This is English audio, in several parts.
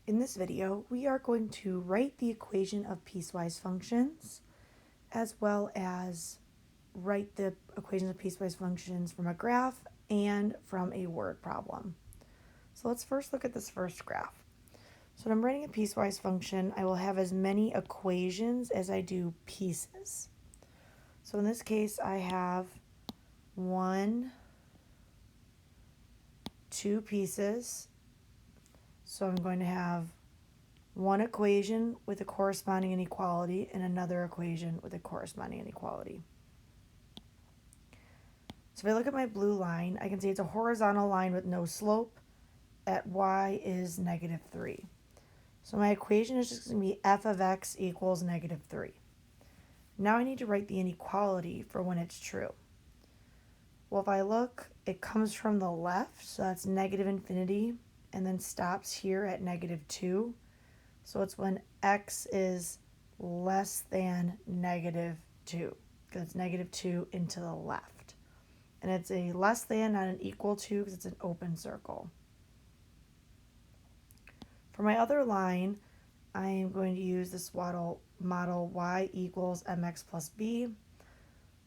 In this video, we are going to write the equation of piecewise functions, as well as write the equations of piecewise functions from a graph and from a word problem. So let's first look at this first graph. So when I'm writing a piecewise function, I will have as many equations as I do pieces. So in this case, I have 2 pieces. So I'm going to have one equation with a corresponding inequality and another equation with a corresponding inequality. So if I look at my blue line, I can see it's a horizontal line with no slope at y is -3. So my equation is just going to be f of x equals -3. Now I need to write the inequality for when it's true. Well, if I look, it comes from the left, so that's -infinity, and then stops here at -2. So it's when x is less than -2, because it's -2 into the left. And it's a less than, not an equal to, because it's an open circle. For my other line, I am going to use this model y equals mx plus b.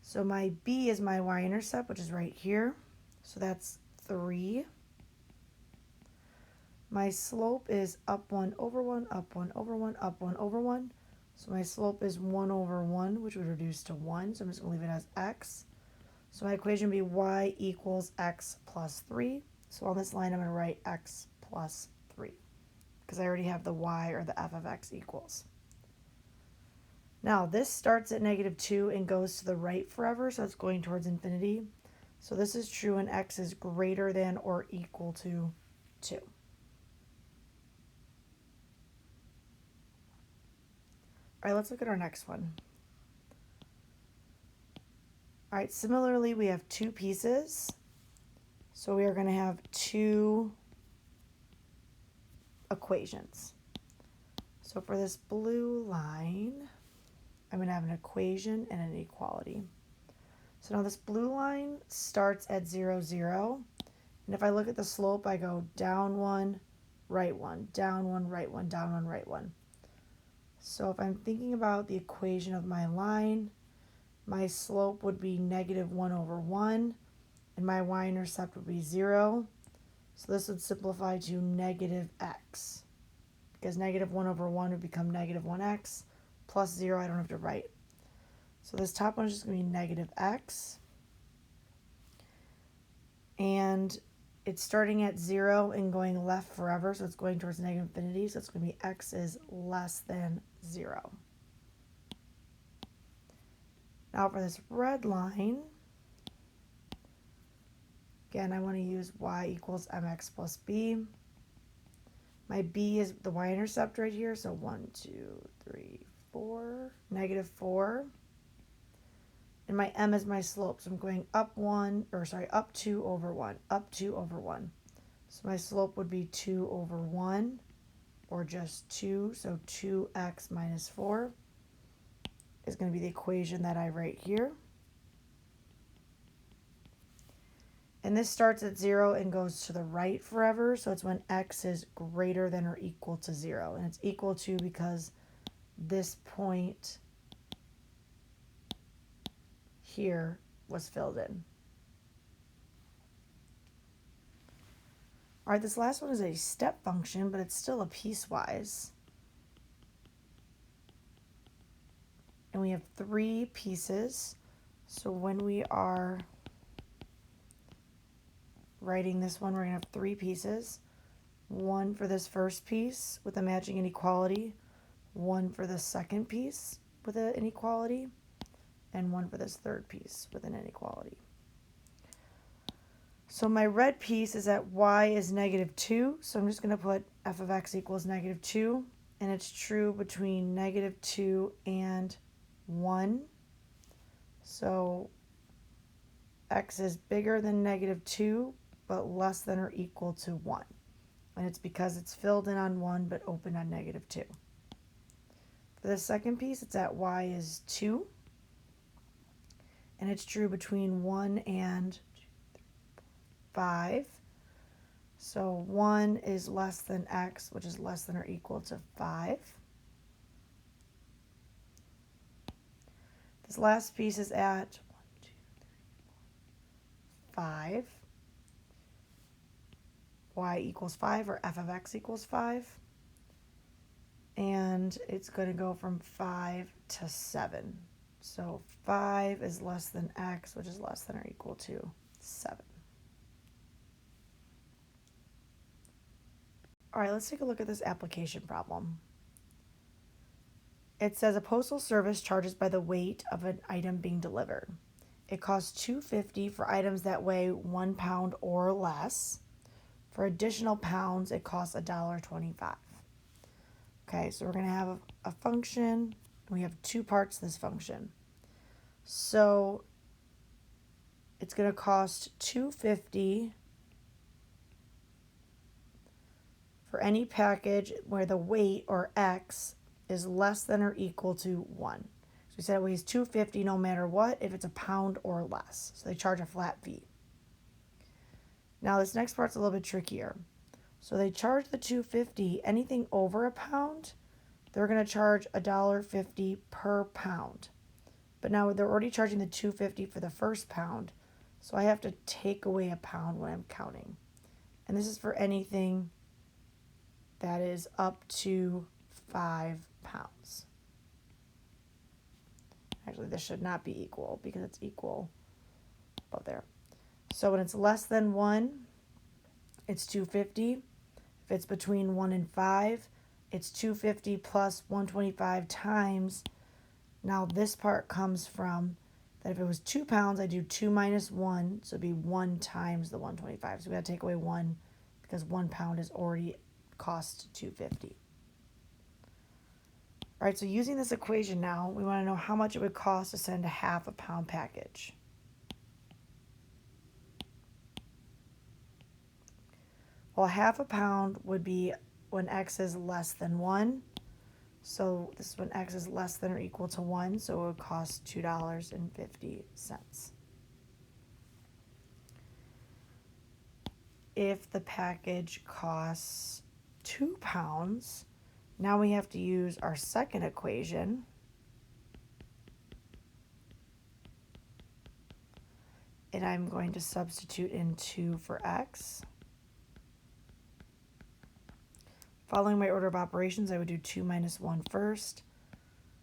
So my b is my y-intercept, which is right here. So that's 3. My slope is up 1 over 1, up 1 over 1, up 1 over 1. So my slope is 1 over 1, which would reduce to 1. So I'm just going to leave it as x. So my equation would be y equals x plus 3. So on this line, I'm going to write x plus 3, because I already have the y, or the f of x, equals. Now, this starts at -2 and goes to the right forever, so it's going towards infinity. So this is true when x is greater than or equal to 2. All right, let's look at our next one. All right, similarly, we have 2 pieces. So we are going to have 2 equations. So for this blue line, I'm going to have an equation and an inequality. So now this blue line starts at 0, 0. And if I look at the slope, I go down 1, right 1, down 1, right 1, down 1, right 1. So if I'm thinking about the equation of my line, my slope would be -1 over 1, and my y-intercept would be 0. So this would simplify to -x, because -1 over 1 would become -1x, plus 0 I don't have to write. So this top one is just going to be -x. And it's starting at 0 and going left forever, so it's going towards -infinity, so it's going to be x is less than 0. Now for this red line, again, I want to use y equals mx plus b. My b is the y-intercept right here, so 1, 2, 3, 4, -4. And my m is my slope, so I'm going up 2 over 1, up 2 over 1. So my slope would be 2 over 1, or just 2, so 2x minus 4 is going to be the equation that I write here. And this starts at 0 and goes to the right forever, so it's when x is greater than or equal to 0. And it's equal to because this point here was filled in. All right, this last one is a step function, but it's still a piecewise. And we have 3 pieces. So when we are writing this one, we're going to have 3 pieces. 1 for this first piece with a matching inequality, 1 for the second piece with an inequality, and 1 for this third piece with an inequality. So my red piece is at y is -2, so I'm just going to put f of x equals -2, and it's true between -2 and 1. So x is bigger than -2, but less than or equal to 1. And it's because it's filled in on 1, but open on -2. For the second piece, it's at y is 2. And it's true between 1 and 5. So 1 is less than x, which is less than or equal to 5. This last piece is at 5. Y equals 5, or f of x equals 5. And it's going to go from 5 to 7. So 5 is less than x, which is less than or equal to 7. All right, let's take a look at this application problem. It says a postal service charges by the weight of an item being delivered. It costs $2.50 for items that weigh 1 pound or less. For additional pounds, it costs $1.25. Okay, so we're going to have a function. We have two parts to this function. So it's going to cost $2.50 for any package where the weight, or x, is less than or equal to 1. So we said it weighs $2.50 no matter what, if it's a pound or less. So they charge a flat fee. Now this next part's a little bit trickier. So they charge the $2.50, anything over a pound, they're going to charge $1.50 per pound. But now they're already charging the $2.50 for the first pound, so I have to take away a pound when I'm counting. And this is for anything that is up to 5 pounds. Actually, this should not be equal because it's equal about there. So when it's less than 1, it's $2.50. If it's between 1 and 5, it's $2.50 plus 125 times. Now this part comes from that if it was 2 pounds, I do 2 minus 1, so it'd be 1 times the 125. So we got to take away 1 because 1 pound is already cost $2.50. All right, so using this equation now, we want to know how much it would cost to send a half a pound package. Well, half a pound would be when x is less than 1. So this is when x is less than or equal to 1, so it would cost $2.50. If the package costs 2 pounds, now we have to use our second equation. And I'm going to substitute in 2 for x. Following my order of operations, I would do 2 minus 1 first.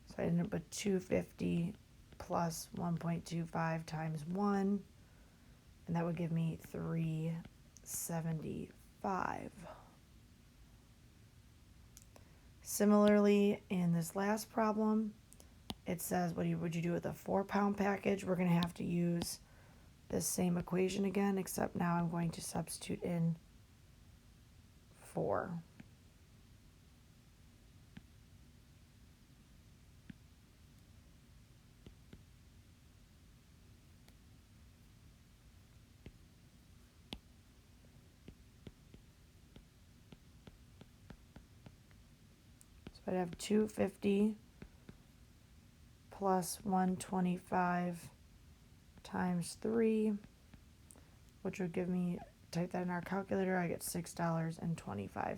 So I end up with $2.50 plus 1.25 times 1. And that would give me $3.75. Similarly, in this last problem, it says, what would you do with a 4 pound package? We're going to have to use this same equation again, except now I'm going to substitute in 4. So I'd have $2.50 plus 125 times 3, which would give me, type that in our calculator, I get $6.25.